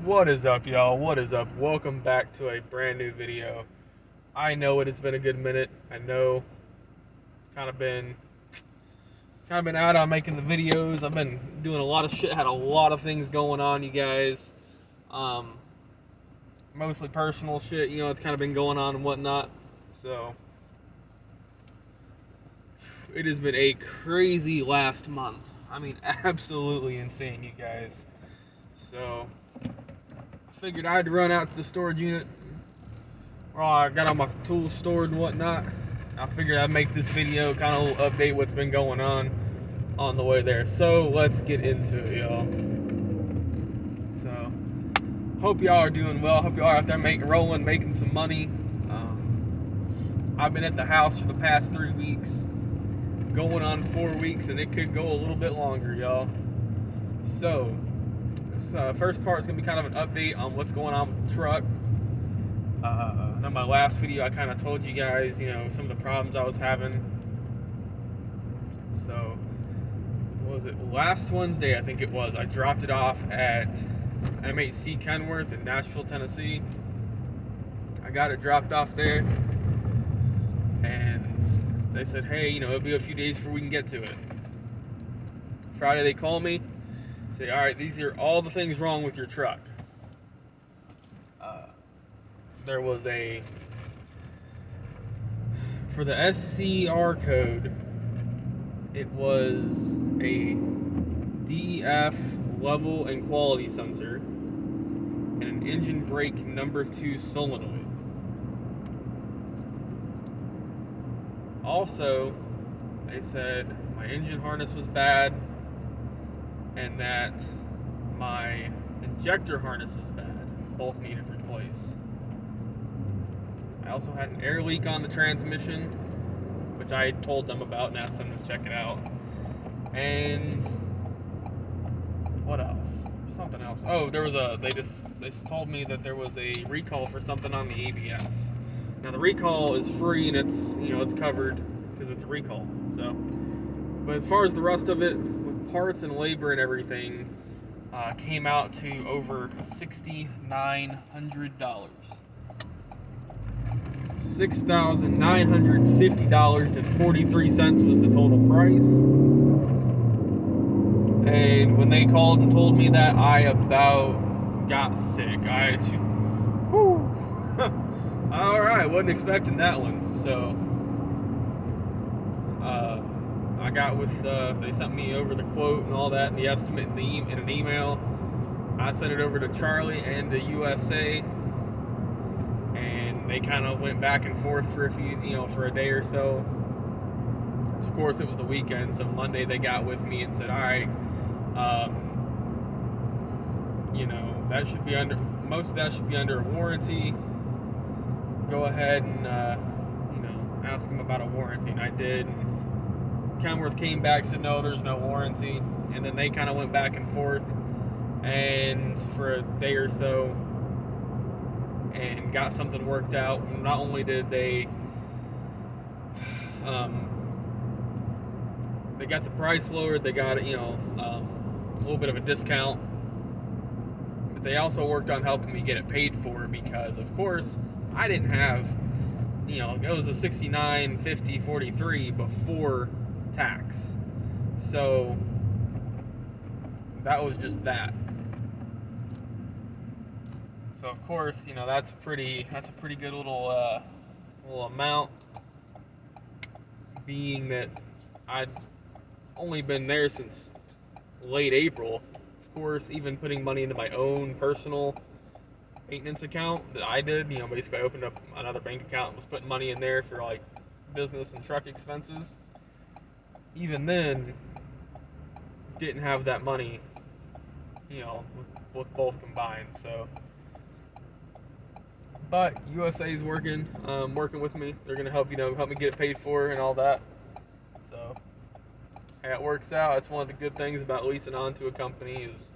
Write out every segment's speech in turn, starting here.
What is up, y'all? What is up? Welcome back to a brand new video. I know it's been a good minute. I know it's kind of been out on making the videos. I've been doing a lot of shit, had a lot of things going on, you guys. Um, Mostly personal shit, it's kind of been going on and whatnot. So it has been a crazy last month. I mean, absolutely insane, you guys. So I figured I'd run out to the storage unit. Well, I got all my tools stored and whatnot. I figured I'd make this video, kind of update what's been going on the way there. So let's get into it, y'all. So hope y'all are doing well. Hope y'all are out there making some money. I've been at the house for the past 3 weeks, going on 4 weeks, and it could go a little bit longer, y'all. So this first part is gonna be kind of an update on what's going on with the truck. In my last video, I kind of told you guys, some of the problems I was having. So, what was it? Last Wednesday, I think it was. I dropped it off at MHC Kenworth in Nashville, Tennessee. I got it dropped off there, and they said, hey, it'll be a few days before we can get to it. Friday, they call me, say, all right, these are all the things wrong with your truck. There was for the SCR code, it was a DEF level and quality sensor and an engine brake number 2 solenoid. Also, they said my engine harness was bad and that my injector harness was bad. Both needed replaced. I also had an air leak on the transmission, which I told them about and asked them to check it out. And what else? Something else. Oh, they told me that there was a recall for something on the ABS. Now the recall is free and it's covered because it's a recall. So, but as far as the rest of it, with parts and labor and everything, came out to over $6,900. $6,950.43 was the total price. And when they called and told me that, I about got sick. Alright, wasn't expecting that one. So, I got with they sent me over the quote and all that, and the estimate in an email. I sent it over to Charlie and to USA. They kind of went back and forth for for a day or so. Of course, it was the weekend, so Monday they got with me and said, all right, that should be most of that should be under a warranty. Go ahead and, ask them about a warranty, and I did. And Kenworth came back, said, no, there's no warranty. And then they kind of went back and forth, and for a day or so, and got something worked out. Not only did they got the price lowered, they got a little bit of a discount, but they also worked on helping me get it paid for, because of course I didn't have, it was a $69.50.43 before tax, so that was just that. So of course, that's a pretty good little amount, being that I'd only been there since late April. Of course, even putting money into my own personal maintenance account that I did, basically I opened up another bank account and was putting money in there for like business and truck expenses. Even then, didn't have that money, with both combined. So. But USA's working with me. They're gonna help me get it paid for and all that. So, hey, it works out. It's one of the good things about leasing onto a company is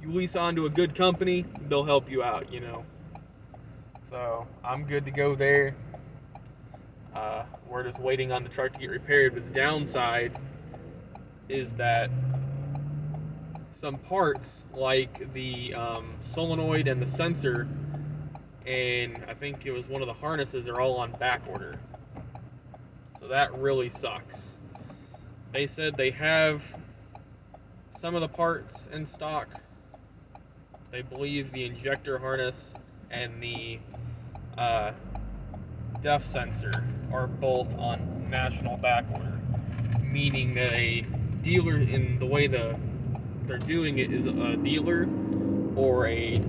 you lease onto a good company, they'll help you out. So I'm good to go there. We're just waiting on the truck to get repaired. But the downside is that some parts like the solenoid and the sensor, and I think it was one of the harnesses, are all on back order. So that really sucks. They said they have some of the parts in stock. They believe the injector harness and the depth sensor are both on national back order, meaning that a dealer, in the way they're doing it, is a dealer or a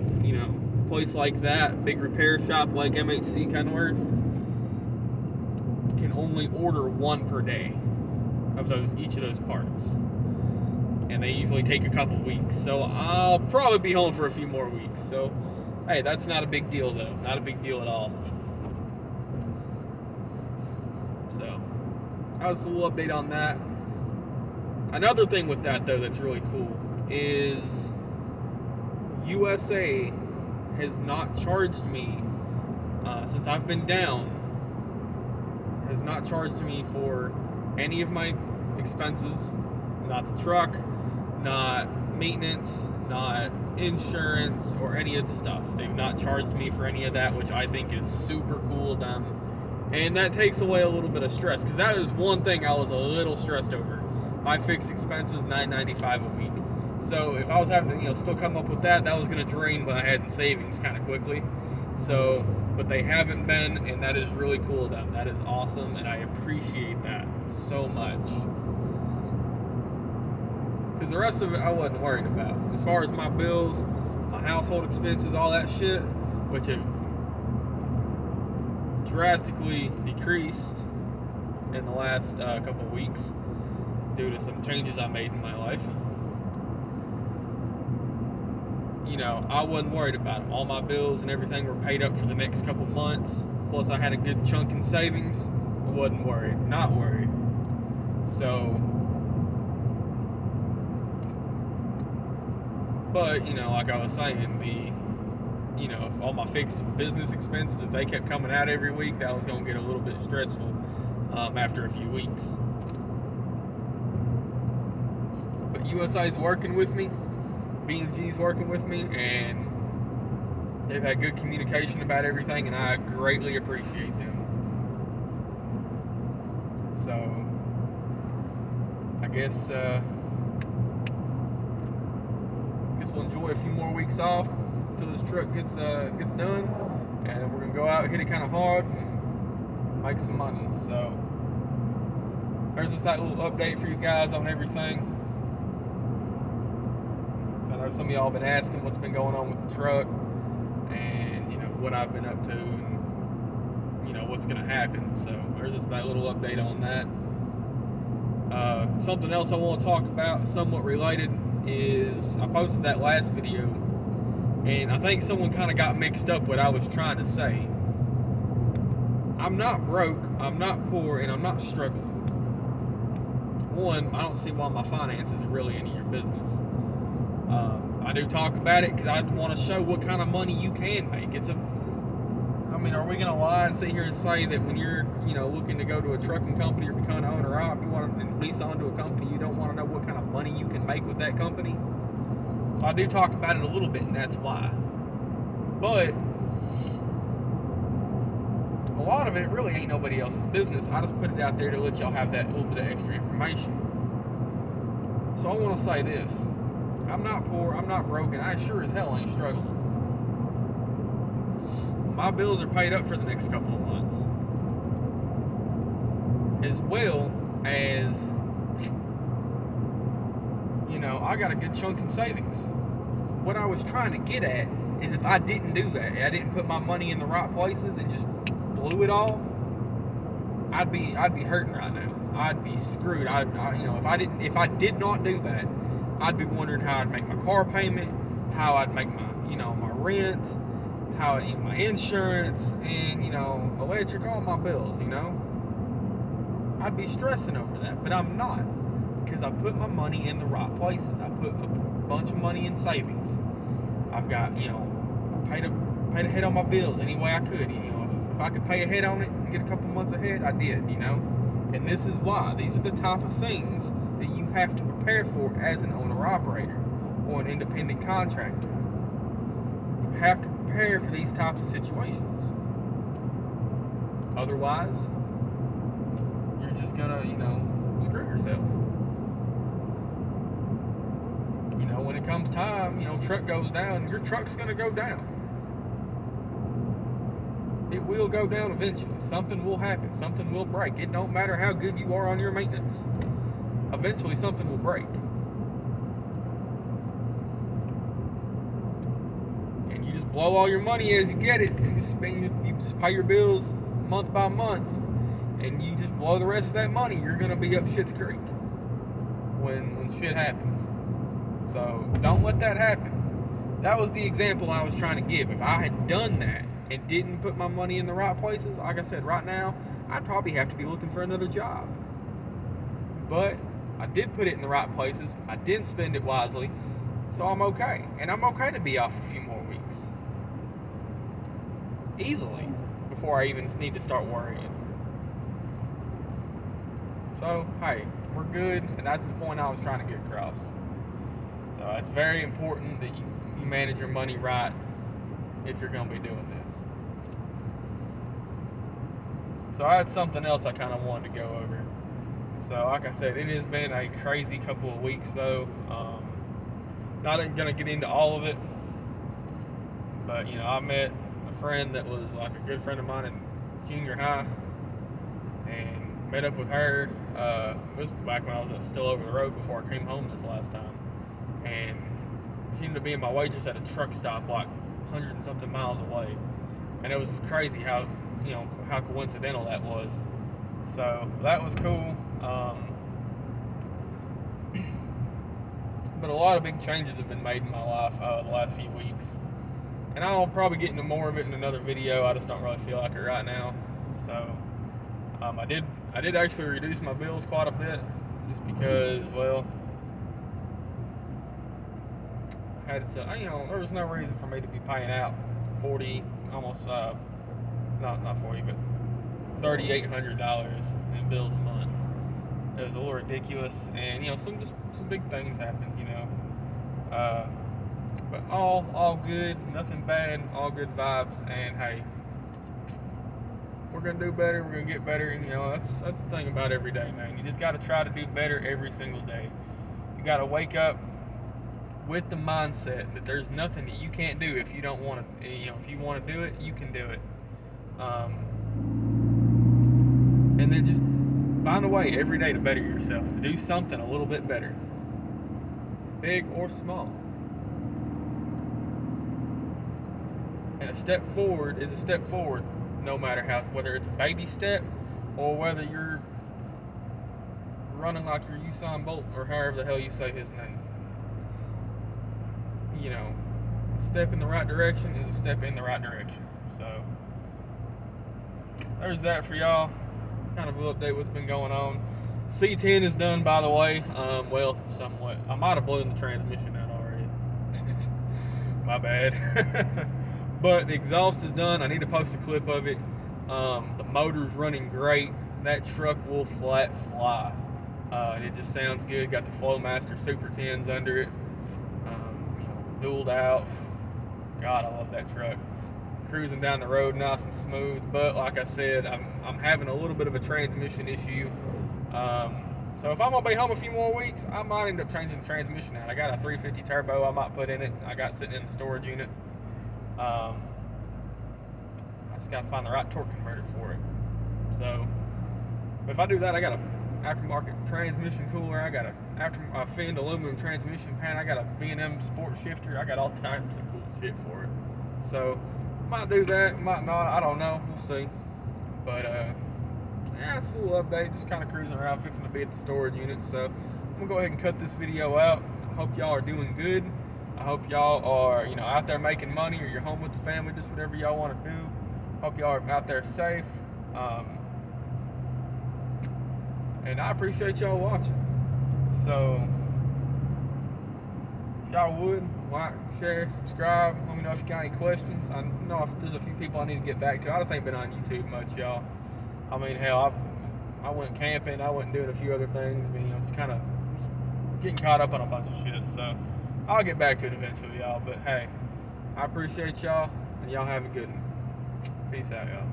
place like that, big repair shop like MHC Kenworth, can only order one per day of each of those parts, and they usually take a couple weeks. So I'll probably be home for a few more weeks. So hey, that's not a big deal though, not a big deal at all. So that was a little update on that. Another thing with that though that's really cool is USA has not charged me since I've been down, has not charged me for any of my expenses, not the truck, not maintenance, not insurance, or any of the stuff. They've not charged me for any of that, which I think is super cool of them, and that takes away a little bit of stress, because that is one thing I was a little stressed over. My fixed expenses, $9.95 a week. So if I was having to, still come up with that was going to drain what I had in savings kind of quickly. So, but they haven't been, and that is really cool of them. That is awesome, and I appreciate that so much. Because the rest of it I wasn't worried about. As far as my bills, my household expenses, all that shit, which have drastically decreased in the last couple of weeks due to some changes I made in my life. I wasn't worried about them. All my bills and everything were paid up for the next couple months. Plus, I had a good chunk in savings. I wasn't worried. Not worried. So, but, like I was saying, if all my fixed business expenses, if they kept coming out every week, that was going to get a little bit stressful after a few weeks. But USI's working with me. B&G's working with me, and they've had good communication about everything, and I greatly appreciate them. So I guess we'll enjoy a few more weeks off until this truck gets done, and we're gonna go out, hit it kind of hard, and make some money. So there's just that little update for you guys on everything. I know some of y'all have been asking what's been going on with the truck, and what I've been up to, and what's going to happen. So there's just that little update on that. Something else I want to talk about, somewhat related, is I posted that last video, and I think someone kind of got mixed up what I was trying to say. I'm not broke, I'm not poor, and I'm not struggling. One, I don't see why my finances are really any of your business. I do talk about it because I want to show what kind of money you can make. Are we going to lie and sit here and say that when you're, looking to go to a trucking company or become an owner-op, you want to lease onto a company, you don't want to know what kind of money you can make with that company? So I do talk about it a little bit, and that's why. But a lot of it really ain't nobody else's business. I just put it out there to let y'all have that little bit of extra information. So I want to say this. I'm not poor, I'm not broke, and I sure as hell ain't struggling. My bills are paid up for the next couple of months, as well as, I got a good chunk in savings. What I was trying to get at is, if I didn't do that, I didn't put my money in the right places and just blew it all, I'd be hurting right now. I'd be screwed. If I did not do that, I'd be wondering how I'd make my car payment, how I'd make my, my rent, how I'd eat my insurance, and, electric, all my bills, I'd be stressing over that, but I'm not, because I put my money in the right places. I put a bunch of money in savings. I've got, paid ahead on my bills any way I could. If I could pay ahead on it and get a couple months ahead, I did, And these are the type of things that you have to prepare for as an owner-operator. or an independent contractor. You have to prepare for these types of situations. Otherwise, you're just gonna, screw yourself. When it comes time, truck goes down, your truck's gonna go down. It will go down eventually. Something will happen. Something will break. It don't matter how good you are on your maintenance. Eventually, something will break. And you just blow all your money as you get it. And you just pay your bills month by month. And you just blow the rest of that money. You're going to be up shit's creek when shit happens. So don't let that happen. That was the example I was trying to give. If I had done that and didn't put my money in the right places, like I said, right now, I'd probably have to be looking for another job. But I did put it in the right places. I did spend it wisely. So I'm okay. And I'm okay to be off a few more weeks. Easily. Before I even need to start worrying. So, hey, we're good. And that's the point I was trying to get across. So it's very important that you manage your money right if you're going to be doing this. So I had something else I kind of wanted to go over. So like I said, it has been a crazy couple of weeks though. Not going to get into all of it. But, I met a friend that was like a good friend of mine in junior high. And met up with her. It was back when I was still over the road before I came home this last time. And she ended up being my waitress at a truck stop like 100 and something miles away. And it was just crazy how coincidental that was. So that was cool. But a lot of big changes have been made in my life the last few weeks. And I'll probably get into more of it in another video. I just don't really feel like it right now. So I did actually reduce my bills quite a bit, just because, well, there was no reason for me to be paying out 40, almost not 40, but $3,800 in bills a month. It was a little ridiculous, and some big things happened, but all good, nothing bad, all good vibes, and hey, we're gonna do better, we're gonna get better, and that's the thing about every day, man. You just gotta try to do better every single day. You gotta wake up with the mindset that there's nothing that you can't do if you don't want to. If you want to do it, you can do it. And then just find a way every day to better yourself, to do something a little bit better, big or small. And a step forward is a step forward, no matter whether it's a baby step or whether you're running like you're Usain Bolt or however the hell you say his name. A step in the right direction is a step in the right direction. So there's that for y'all. Kind of an update what's been going on. C10 is done, by the way. Well, somewhat. I might have blown the transmission out already. My bad. But the exhaust is done. I need to post a clip of it. The motor's running great. That truck will flat fly. It just sounds good. Got the Flowmaster Super 10s under it. Dualed out. God, I love that truck. Cruising down the road nice and smooth, but like I said, I'm having a little bit of a transmission issue. So if I'm gonna be home a few more weeks, I might end up changing the transmission out. I got a 350 turbo I might put in it. I got sitting in the storage unit. I just gotta find the right torque converter for it. So if I do that, I got a aftermarket transmission cooler. I got a finned aluminum transmission pan. I got a B&M sport shifter. I got all types of cool shit for it. So might do that, might not. I don't know. We'll see. But yeah, it's a little update. Just kind of cruising around, fixing to be at the storage unit. So I'm gonna go ahead and cut this video out. I hope y'all are doing good. I hope y'all are, out there making money, or you're home with the family, just whatever y'all want to do. Hope y'all are out there safe. And I appreciate y'all watching. So, if y'all would, like, share, subscribe. Let me know if you got any questions. I know if there's a few people I need to get back to. I just ain't been on YouTube much, y'all. I mean, hell, I went camping. I went doing a few other things. But, just kind of getting caught up on a bunch of shit. So, I'll get back to it eventually, y'all. But hey, I appreciate y'all, and y'all have a good one. Peace out, y'all.